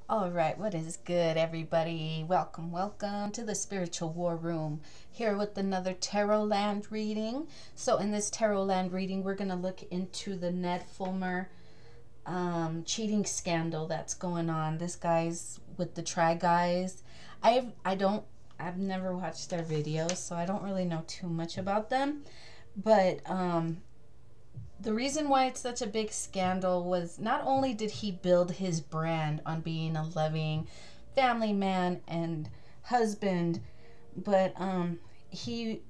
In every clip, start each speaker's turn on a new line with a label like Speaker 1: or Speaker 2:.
Speaker 1: All right, what is good, everybody? Welcome, welcome to the Spiritual War Room. Here with another Tarot Land reading. So in this Tarot Land reading, we're going to look into the Ned Fulmer cheating scandal that's going on. This guy's with the Try Guys. I've never watched their videos, so I don't really know too much about them. But the reason why it's such a big scandal was not only did he build his brand on being a loving family man and husband, but he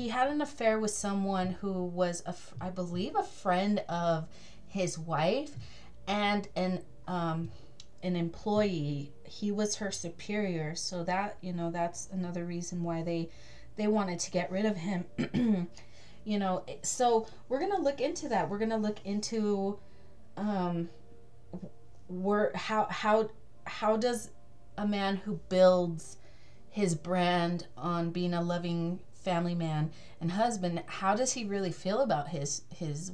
Speaker 1: had an affair with someone who was I believe a friend of his wife and an employee. He was her superior, so that that's another reason why they wanted to get rid of him. So we're gonna look into that. We're gonna look into how does a man who builds his brand on being a loving family man and husband, how does he really feel about his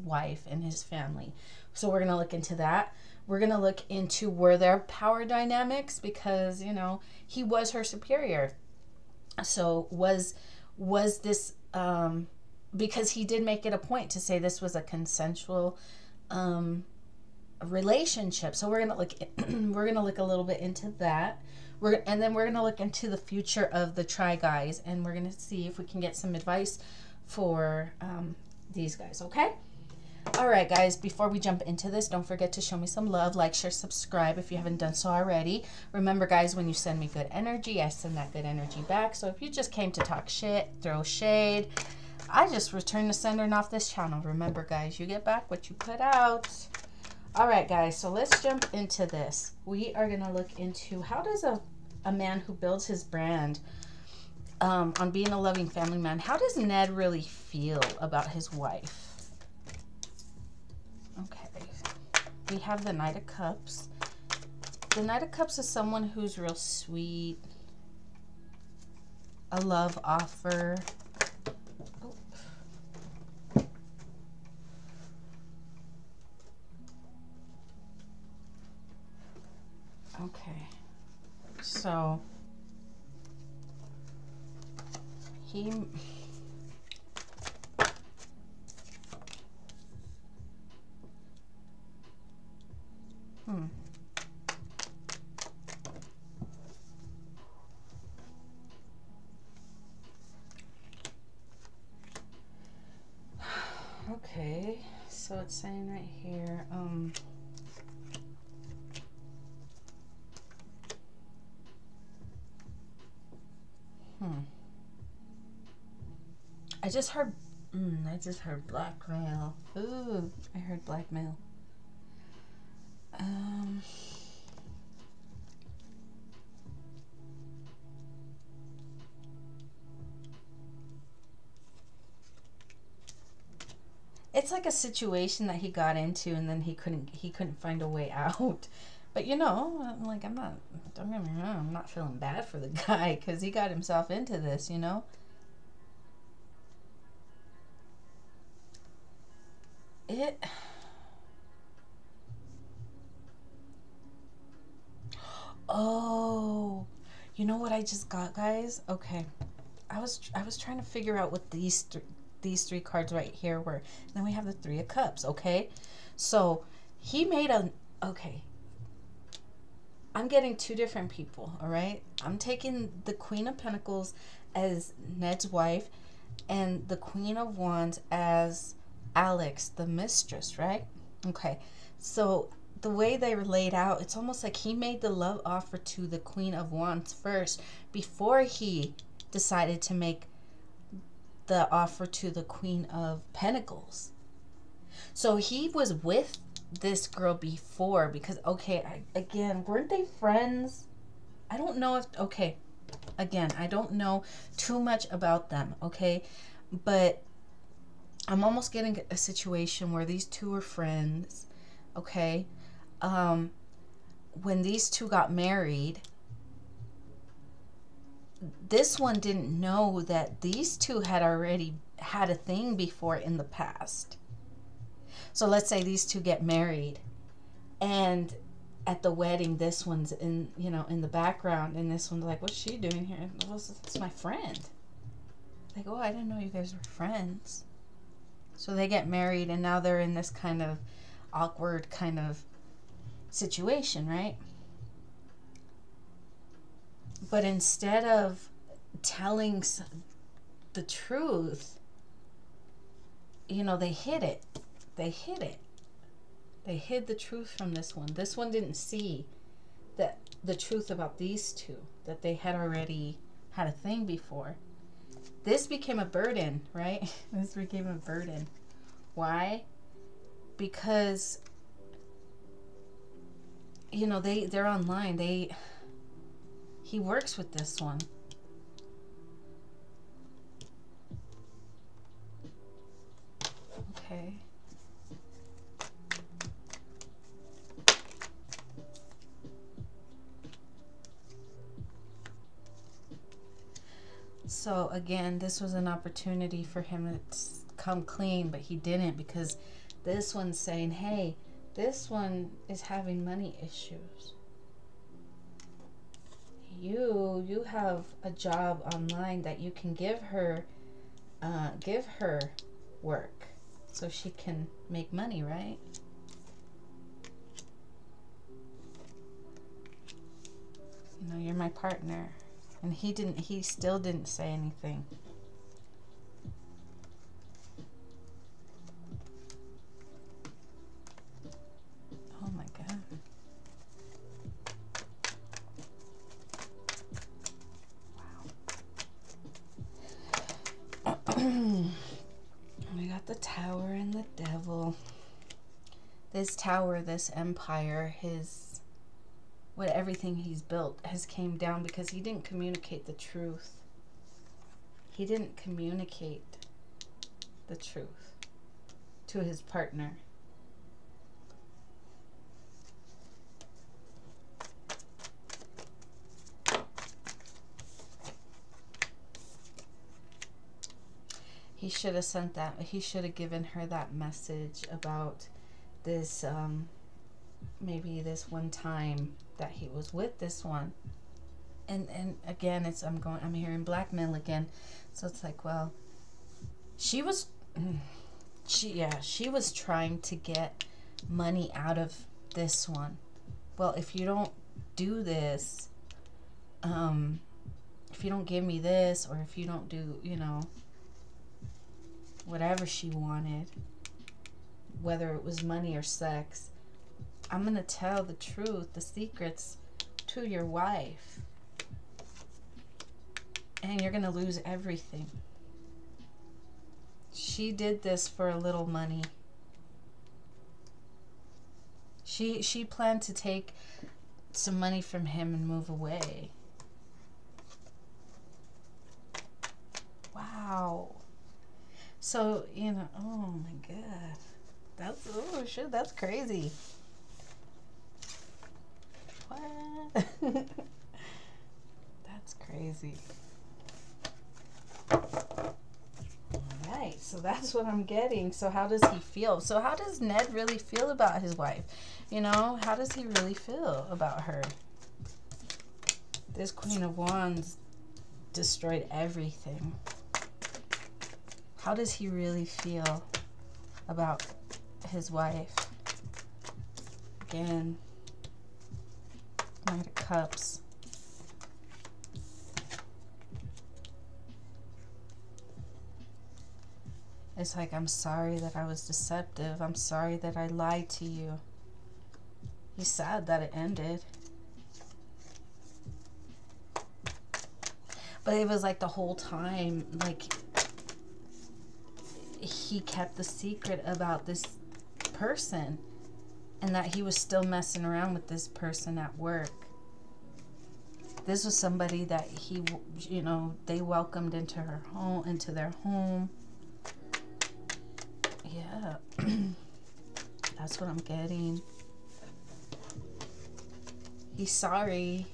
Speaker 1: wife and his family? So we're gonna look into that. We're gonna look into were there power dynamics, because he was her superior. So was this because he did make it a point to say this was a consensual relationship. So we're gonna look a little bit into that. And then we're gonna look into the future of the Try Guys, and we're gonna see if we can get some advice for these guys. Okay. All right, guys, before we jump into this, don't forget to show me some love. Like, share, subscribe if you haven't done so already. Remember, guys, when you send me good energy, I send that good energy back. So if you just came to talk shit, throw shade, I just return the sender and off this channel. Remember, guys, you get back what you put out. All right, guys, so let's jump into this. We are going to look into how does a man who builds his brand on being a loving family man, how does Ned really feel about his wife? Okay, we have the Knight of Cups. The Knight of Cups is someone who's real sweet, a love offer. Okay, so okay, so it's saying right here, I just heard blackmail. Ooh, I heard blackmail. It's like a situation that he got into and then he couldn't find a way out. But like, don't get me wrong, I'm not feeling bad for the guy because he got himself into this, Oh, you know what I just got, guys? Okay, I was trying to figure out what these three cards right here were. And then we have the Three of Cups. Okay, so he made okay. I'm getting two different people. All right, I'm taking the Queen of Pentacles as Ned's wife, and the Queen of Wands as Alex, the mistress. Right? Okay, so the way they were laid out, it's almost like he made the love offer to the Queen of Wands first before he decided to make the offer to the Queen of Pentacles. So he was with this girl before because, okay, again, weren't they friends? I don't know if, okay, again, I don't know too much about them, okay? But I'm almost getting a situation where these two are friends, okay? When these two got married, this one didn't know that these two had already had a thing before in the past. So let's say these two get married and at the wedding, this one's in, you know, in the background, and this one's like, what's she doing here? Well, it's my friend. Like, oh, I didn't know you guys were friends. So they get married, and now they're in this kind of awkward kind of situation, right? But instead of telling the truth, you know, they hid it. They hid it. They hid the truth from this one. This one didn't see that the truth about these two, that they had already had a thing before. This became a burden, right? This became a burden. Why? Because, you know, they're online. He works with this one. Okay. So again, this was an opportunity for him to come clean, but he didn't, because this one's saying, hey, this one is having money issues. You have a job online that you can give her work so she can make money, right? You know, you're my partner. And he still didn't say anything. Oh my God. Wow. We got the Tower and the Devil. This tower, this empire, everything he's built has came down because he didn't communicate the truth. He didn't communicate the truth to his partner. He should have sent that. He should have given her that message about this, maybe this one time that he was with this one. And again, I'm hearing blackmail again. So it's like, well, she was trying to get money out of this one. Well, if you don't do this, if you don't give me this, or if you don't do, you know, whatever she wanted, whether it was money or sex, I'm going to tell the truth, the secrets to your wife. And you're going to lose everything. She did this for a little money. She planned to take some money from him and move away. Wow. So, you know, oh my God. That's crazy. What? That's crazy. Alright, so that's what I'm getting. So how does he feel? So how does Ned really feel about his wife? You know, how does he really feel about her? This Queen of Wands destroyed everything. How does he really feel about his wife? Again, Knight of Cups. It's like, I'm sorry that I was deceptive. I'm sorry that I lied to you. He's sad that it ended. But it was like the whole time, like, he kept the secret about this person, and that he was still messing around with this person at work. This was somebody that he, you know, they welcomed into her home, into their home. Yeah. That's what I'm getting. He's sorry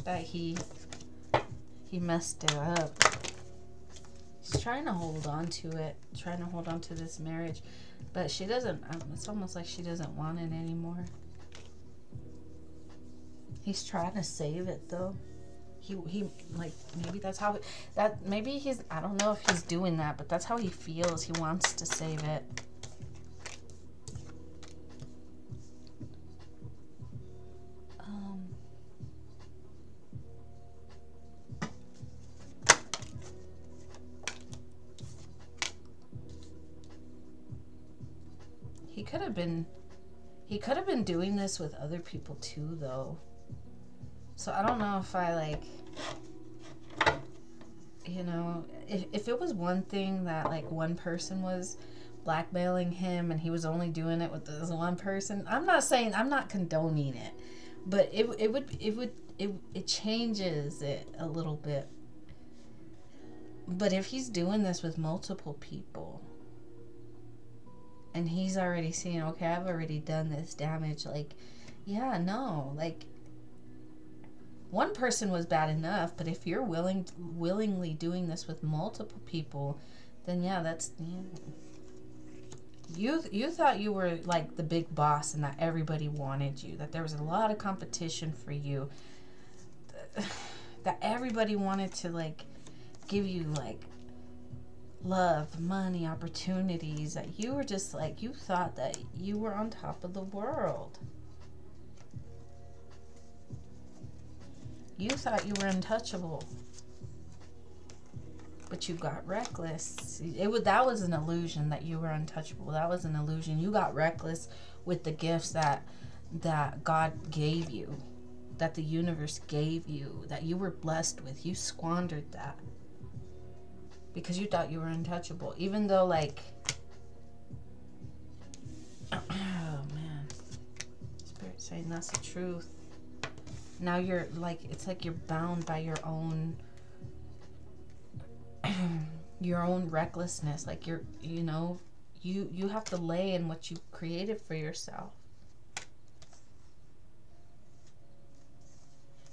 Speaker 1: that he messed it up. He's trying to hold on to it, trying to hold on to this marriage, but she doesn't, it's almost like she doesn't want it anymore. He's trying to save it though. He like, maybe that's how maybe he's, I don't know if he's doing that, but that's how he feels. He wants to save it. He could have been doing this with other people too though. So I don't know if I like, you know, if it was one thing that like one person was blackmailing him and he was only doing it with this one person, I'm not saying, I'm not condoning it, but it changes it a little bit. But if he's doing this with multiple people and he's already seeing, okay, I've already done this damage, like, yeah, no, like, one person was bad enough, but if you're willingly doing this with multiple people, then yeah, that's, you thought you were like the big boss and that everybody wanted you, that there was a lot of competition for you, that everybody wanted to like give you like love, money, opportunities, that you were just like, you thought that you were on top of the world. You thought you were untouchable, but you got reckless. That was an illusion that you were untouchable. That was an illusion. You got reckless with the gifts that God gave you, that the universe gave you, that you were blessed with. You squandered that because you thought you were untouchable, even though like, oh man, Spirit saying that's the truth. Now you're like, it's like you're bound by your own recklessness. Like you're, you know, you have to lay in what you created for yourself.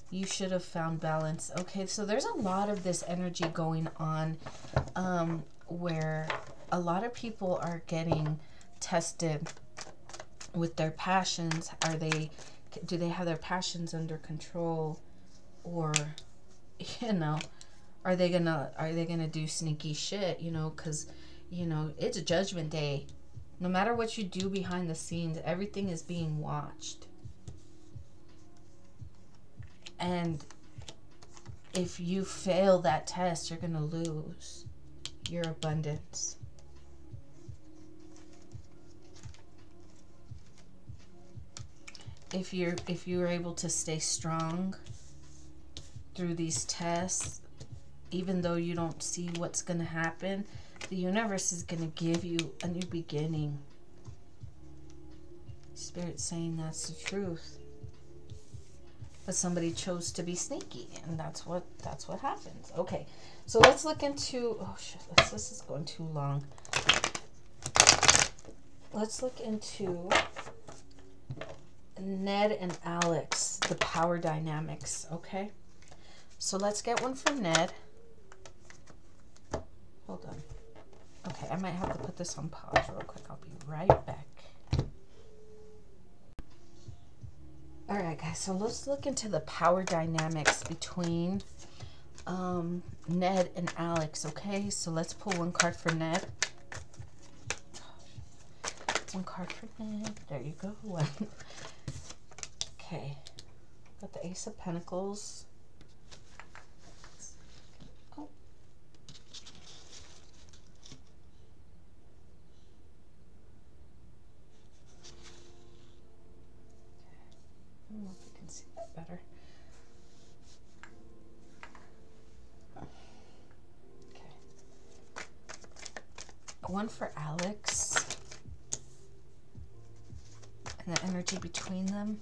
Speaker 1: You should have found balance. Okay, so there's a lot of this energy going on where a lot of people are getting tested with their passions. Do they have their passions under control, or, you know, are they gonna do sneaky shit, you know, because, you know, it's a judgment day. No matter what you do behind the scenes, everything is being watched. And if you fail that test, you're gonna lose your abundance. If you're able to stay strong through these tests, even though you don't see what's going to happen, the universe is going to give you a new beginning. Spirit's saying that's the truth. But somebody chose to be sneaky, and that's what happens. Okay, so let's look into, oh shit, this is going too long. Let's look into Ned and Alex, the power dynamics, okay? So let's get one for Ned. Hold on. Okay, I might have to put this on pause real quick. I'll be right back. All right, guys, so let's look into the power dynamics between Ned and Alex, okay? So let's pull one card for Ned. One card for Ned. There you go. Okay, got the Ace of Pentacles. Oh. I don't know if you can see that better. Okay. One for Alex. And the energy between them.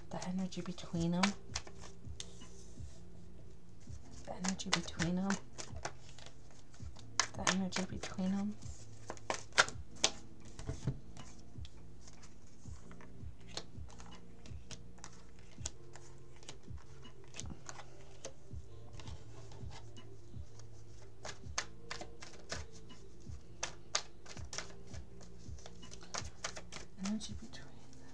Speaker 1: The energy between them. The energy between them. The energy between them. Energy between them.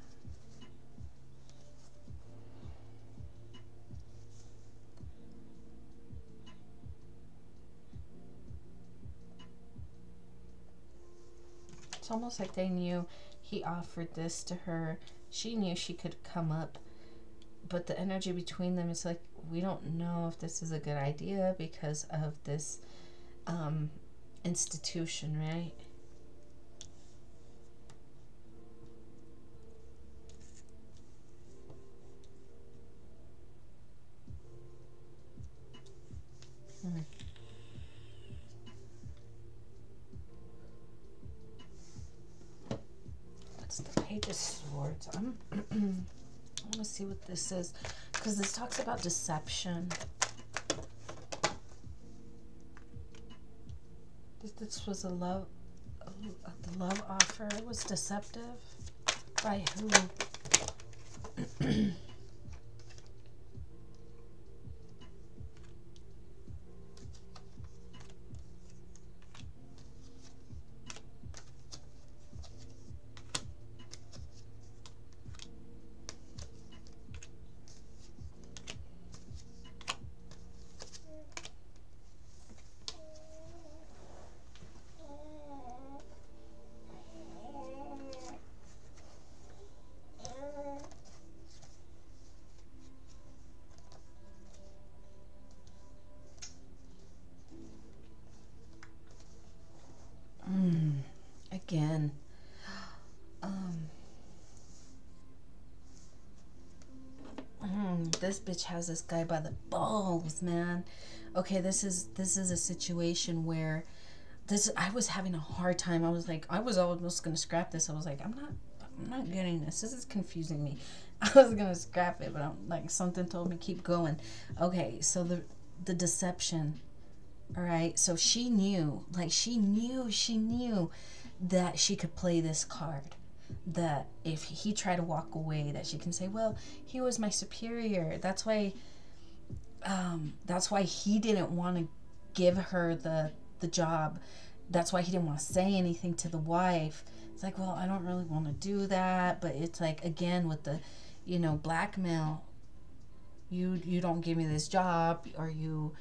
Speaker 1: It's almost like they knew he offered this to her. She knew she could come up, but the energy between them is like, we don't know if this is a good idea because of this institution, right? What's the Page of Swords? I want to see what this is, because this talks about deception. This was a love, the love offer was deceptive. By who? Again, this bitch has this guy by the balls, man. Okay, this is a situation where I was having a hard time. I was like, I was almost gonna scrap this. I was like, I'm not getting this. This is confusing me. I was gonna scrap it, but I'm like, something told me keep going. Okay, so the deception. All right, so she knew that she could play this card, that if he tried to walk away, that she can say, well, he was my superior. That's why he didn't want to give her the job. That's why he didn't want to say anything to the wife. It's like, well, I don't really want to do that, but it's like, again, with the, blackmail. You don't give me this job, or you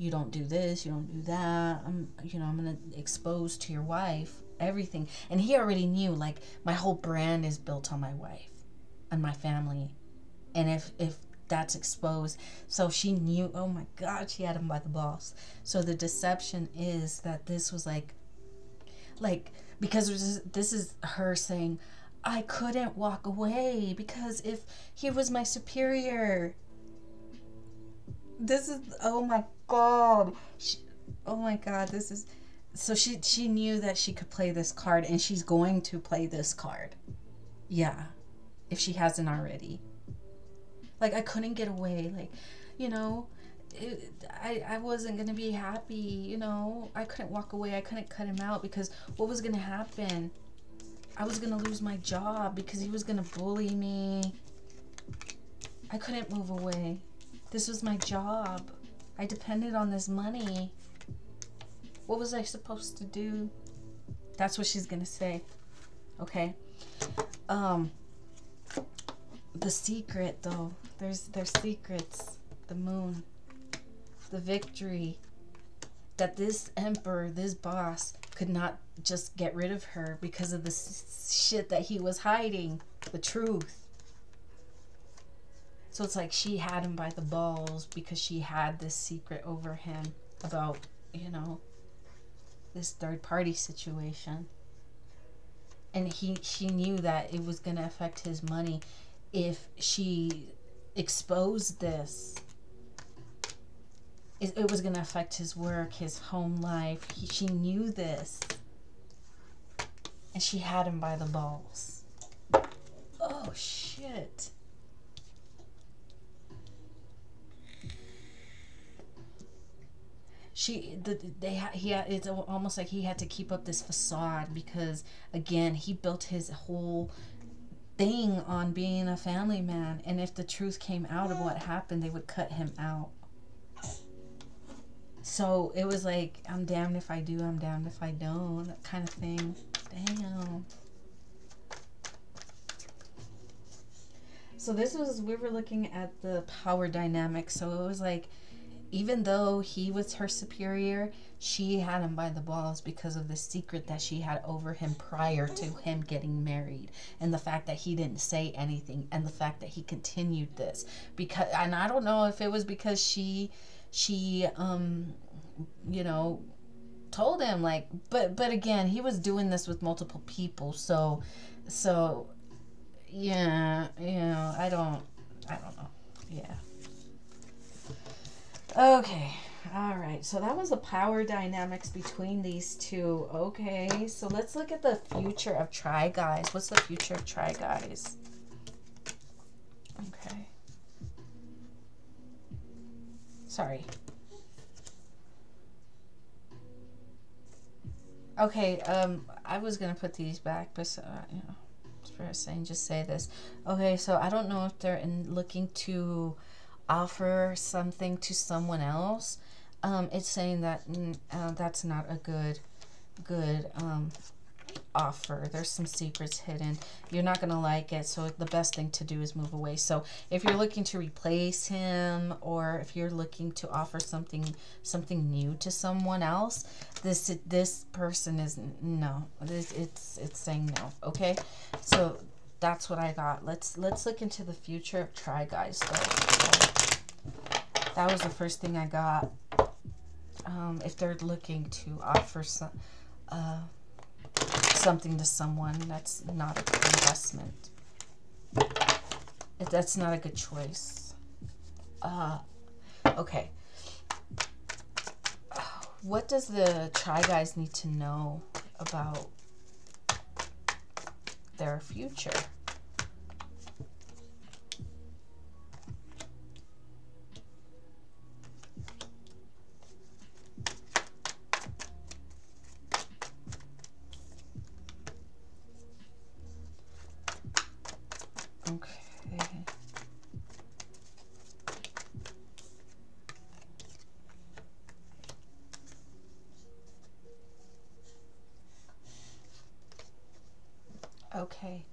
Speaker 1: don't do this, you don't do that. I'm gonna expose to your wife everything. And he already knew, like, my whole brand is built on my wife and my family. And if that's exposed, so she knew, oh my God, she had him by the balls. So the deception is that this was like because this is her saying, I couldn't walk away because if he was my superior. This is, oh my God. This is, so she knew that she could play this card, and she's going to play this card. Yeah. If she hasn't already. Like, I couldn't get away. Like, I wasn't going to be happy, I couldn't walk away. I couldn't cut him out because what was going to happen? I was going to lose my job because he was going to bully me. I couldn't move away. This was my job. I depended on this money. What was I supposed to do? That's what she's gonna say. Okay. The secret, though. There's secrets. The moon. The victory. That this emperor, this boss, could not just get rid of her because of the shit that he was hiding. The truth. So it's like she had him by the balls because she had this secret over him about, this third party situation. And she knew that it was going to affect his money if she exposed this. It was going to affect his work, his home life. She knew this. And she had him by the balls. Oh, shit. It's almost like he had to keep up this facade because, again, he built his whole thing on being a family man, and if the truth came out of what happened, they would cut him out. So it was like, I'm damned if I do, I'm damned if I don't, that kind of thing. Damn. So we were looking at the power dynamic. So it was like, even though he was her superior, she had him by the balls because of the secret that she had over him prior to him getting married, and the fact that he didn't say anything, and the fact that he continued this. Because, and I don't know if it was because she you know, told him, like, but again, he was doing this with multiple people, so yeah, you know, I don't know. Yeah. Okay. All right. So that was the power dynamics between these two. Okay. So let's look at the future of Try Guys. What's the future of Try Guys? Okay. Sorry. Okay. I was gonna put these back, but you know, for saying just say this. Okay. So I don't know if they're looking to offer something to someone else. It's saying that that's not a good offer. There's some secrets hidden. You're not gonna like it, so the best thing to do is move away. So if you're looking to replace him, or if you're looking to offer something new to someone else, this person is no. It's saying no. Okay, so that's what I got. Let's look into the future of Try Guys. That was the first thing I got. If they're looking to offer something to someone, that's not a good investment. That's not a good choice. Okay. What does the Try Guys need to know about their future? Okay.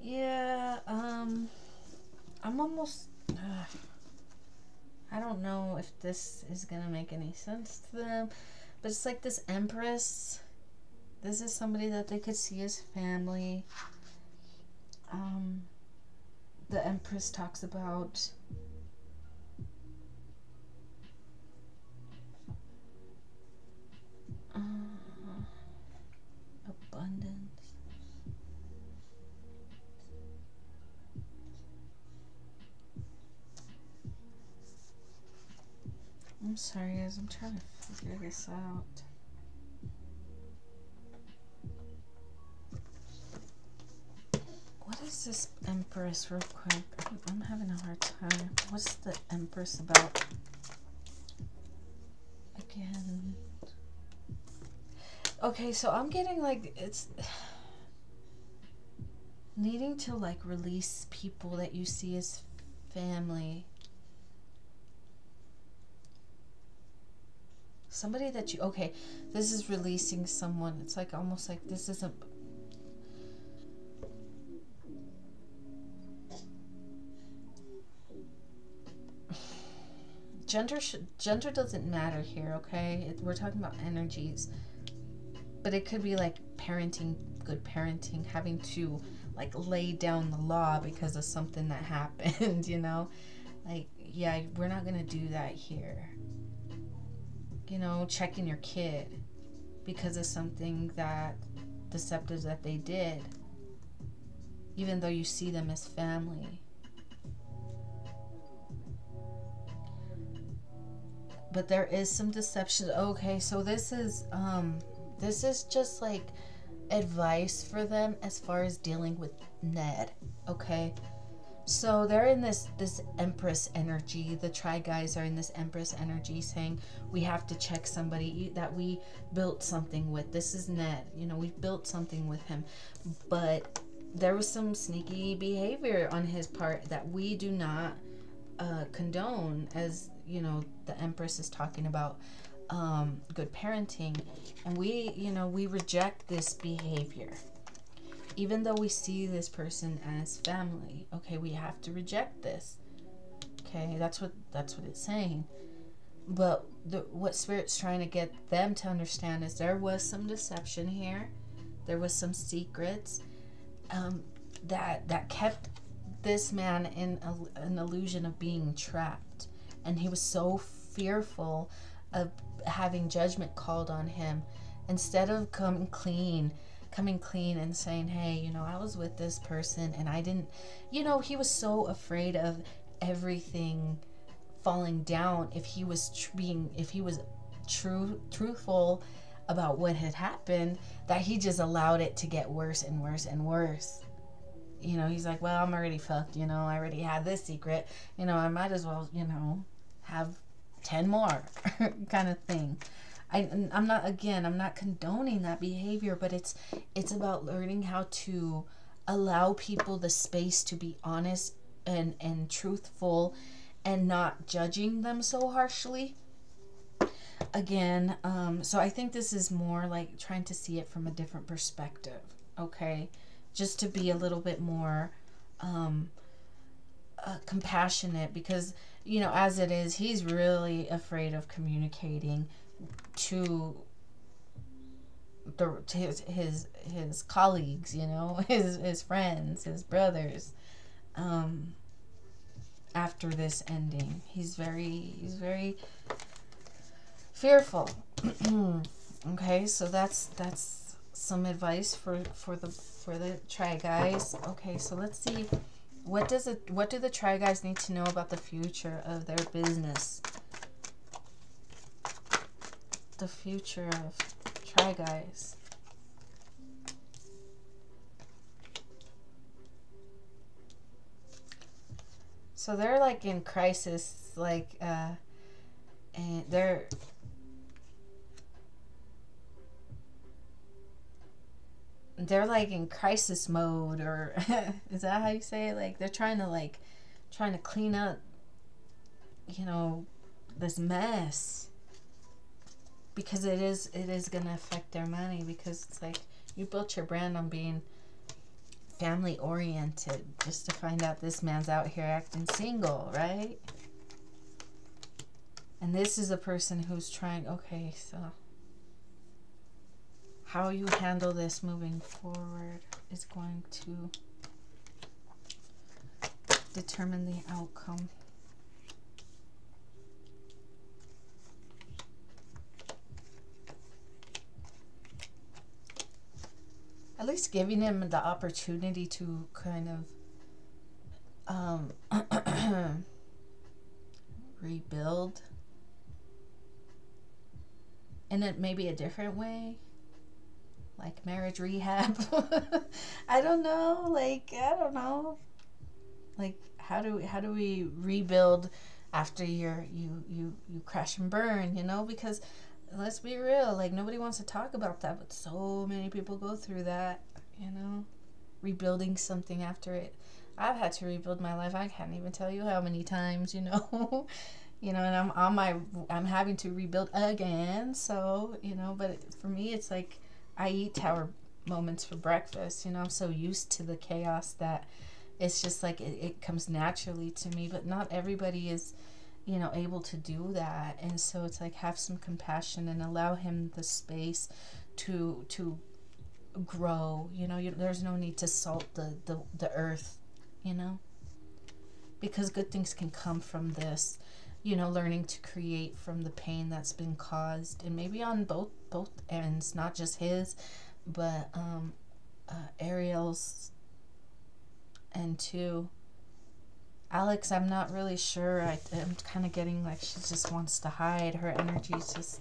Speaker 1: Yeah, I'm almost, I don't know if this is gonna make any sense to them, but it's like this Empress. This is somebody that they could see as family. The Empress talks about abundance. I'm sorry, guys. I'm trying to figure this out. What is this Empress, real quick? I'm having a hard time. What's the Empress about? Again. Okay, so I'm getting like it's needing to like release people that you see as family. Somebody that you, okay, this is releasing someone. It's like almost like this isn't. Gender doesn't matter here, okay? We're talking about energies. But it could be like parenting, good parenting, having to like lay down the law because of something that happened, you know? Like, yeah, we're not going to do that here. You know, checking your kid because of something that deceptive that they did, even though you see them as family. But there is some deception. Okay, so this is just like advice for them as far as dealing with Ned. Okay, so they're in this Empress energy. The Try Guys are in this Empress energy, saying we have to check somebody that we built something with. This is Ned. You know, we built something with him, but there was some sneaky behavior on his part that we do not condone. As you know, the Empress is talking about good parenting, and we reject this behavior. Even though we see this person as family, okay, we have to reject this. Okay, that's what it's saying. But what Spirit's trying to get them to understand is there was some deception here. There was some secrets that kept this man in an illusion of being trapped. And he was so fearful of having judgment called on him. Instead of coming clean and saying, hey, you know, I was with this person and I didn't, you know, he was so afraid of everything falling down if he was truthful about what had happened, that he just allowed it to get worse and worse and worse. You know, he's like, well, I'm already fucked, you know, I already had this secret, you know, I might as well, you know, have 10 more kind of thing. I'm not condoning that behavior, but it's about learning how to allow people the space to be honest and truthful and not judging them so harshly. Again, so I think this is more like trying to see it from a different perspective, okay? Just to be a little bit more compassionate, because, you know, as it is, he's really afraid of communicating to his colleagues, you know, his friends, his brothers, after this ending. He's very fearful. Okay, so that's some advice for the Try Guys. Okay, so let's see, what do the Try Guys need to know about the future of their business? The future of Try Guys. So they're like in crisis, like and they're like in crisis mode, or is that how you say it? Like they're trying to clean up, you know, this mess, because it is gonna affect their money, because it's like you built your brand on being family oriented, just to find out this man's out here acting single, right? And this is a person who's trying, okay, so how you handle this moving forward is going to determine the outcome. At least giving him the opportunity to kind of rebuild in it, maybe a different way, like marriage rehab. I don't know, like how do we rebuild after you crash and burn, you know? Because let's be real, like nobody wants to talk about that, but so many people go through that, you know, rebuilding something after it. I've had to rebuild my life. I can't even tell you how many times, you know. You know, and I'm having to rebuild again. So, you know, but for me, it's like I eat Tower Moments for breakfast. You know, I'm so used to the chaos that it's just like it comes naturally to me. But not everybody is, you know, able to do that. And so it's like, have some compassion and allow him the space to grow. You know, there's no need to salt the earth, you know, because good things can come from this. You know, learning to create from the pain that's been caused, and maybe on both ends, not just his, but Ariel's end too. Alex, I'm not really sure. I'm kind of getting like she just wants to hide. Her energy's just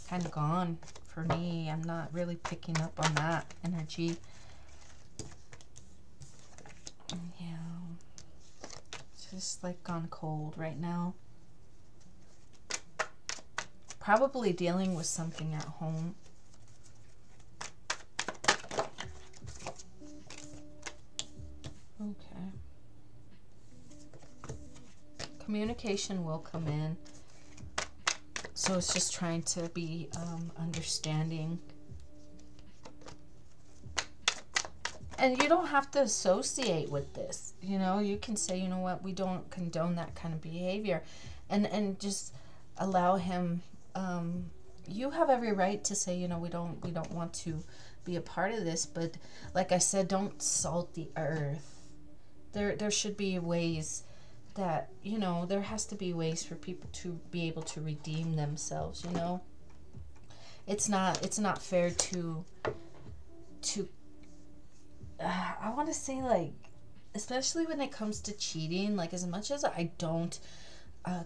Speaker 1: kind of gone for me. I'm not really picking up on that energy. Yeah, it's just like gone cold right now. Probably dealing with something at home. Okay. Communication will come in. So it's just trying to be understanding. And you don't have to associate with this. You know, you can say, you know what, we don't condone that kind of behavior. And just allow him, you have every right to say, you know, we don't want to be a part of this, but like I said, don't salt the earth. There should be ways that, you know, there has to be ways for people to be able to redeem themselves, you know. It's not fair to I want to say, like, especially when it comes to cheating, like, as much as I don't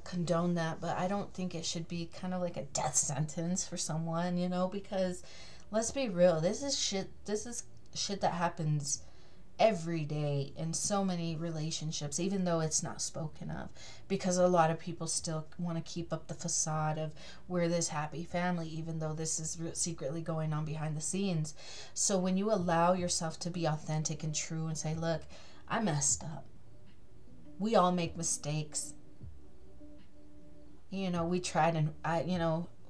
Speaker 1: condone that, but I don't think it should be kind of like a death sentence for someone, you know, because let's be real, this is shit that happens every day in so many relationships, even though it's not spoken of, because a lot of people still want to keep up the facade of we're this happy family, even though this is secretly going on behind the scenes. So when you allow yourself to be authentic and true and say, look, I messed up, we all make mistakes, you know, we tried, and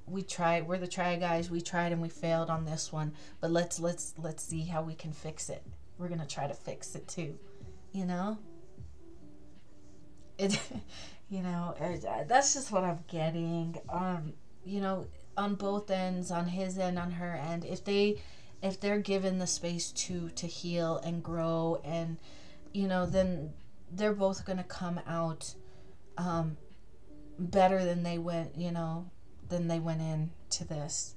Speaker 1: we're the try guys, we tried and we failed on this one, but let's see how we can fix it. We're gonna try to fix it too, you know. It, you know, that's just what I'm getting. You know, on both ends, on his end, on her end, if they're given the space to heal and grow, and you know, then they're both gonna come out better than they went, you know, than they went into this.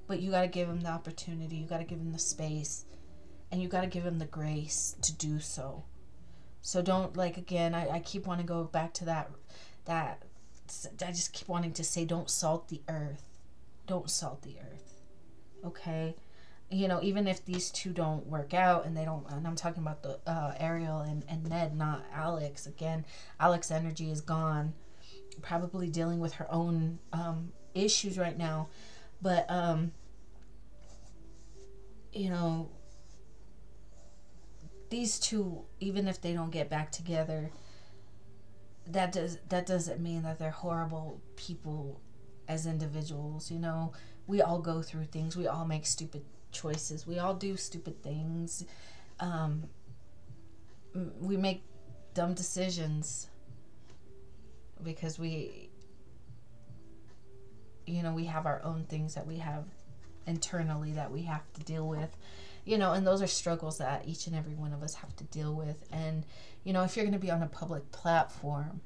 Speaker 1: But you got to give them the opportunity. You got to give them the space. And you got to give him the grace to do so. So don't, like, again, I keep wanting to go back to that I just keep wanting to say, don't salt the earth. Don't salt the earth. Okay? You know, even if these two don't work out, and they don't, and I'm talking about the Ariel and Ned, not Alex. Again, Alex's energy is gone. Probably dealing with her own issues right now. But, you know, these two, even if they don't get back together, that doesn't mean that they're horrible people as individuals. You know, we all go through things. We all make stupid choices. We all do stupid things. We make dumb decisions because we have our own things that we have internally that we have to deal with. You know, and those are struggles that each and every one of us have to deal with. And, you know, if you're going to be on a public platform,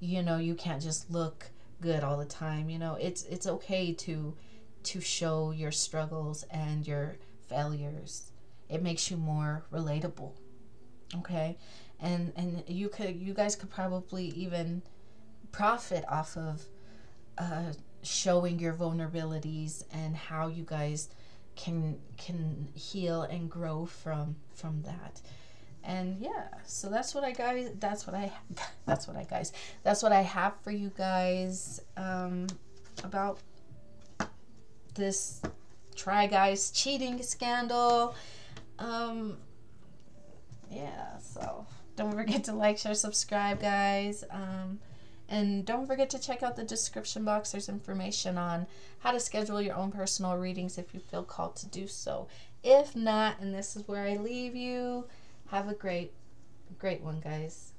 Speaker 1: you know, you can't just look good all the time. You know, it's okay to show your struggles and your failures. It makes you more relatable. Okay? And you guys could probably even profit off of showing your vulnerabilities and how you guys can heal and grow from that. And yeah, so that's what I have for you guys about this Try Guys cheating scandal. Yeah, so don't forget to like, share, subscribe, guys. And don't forget to check out the description box. There's information on how to schedule your own personal readings if you feel called to do so. If not, and this is where I leave you, have a great one, guys.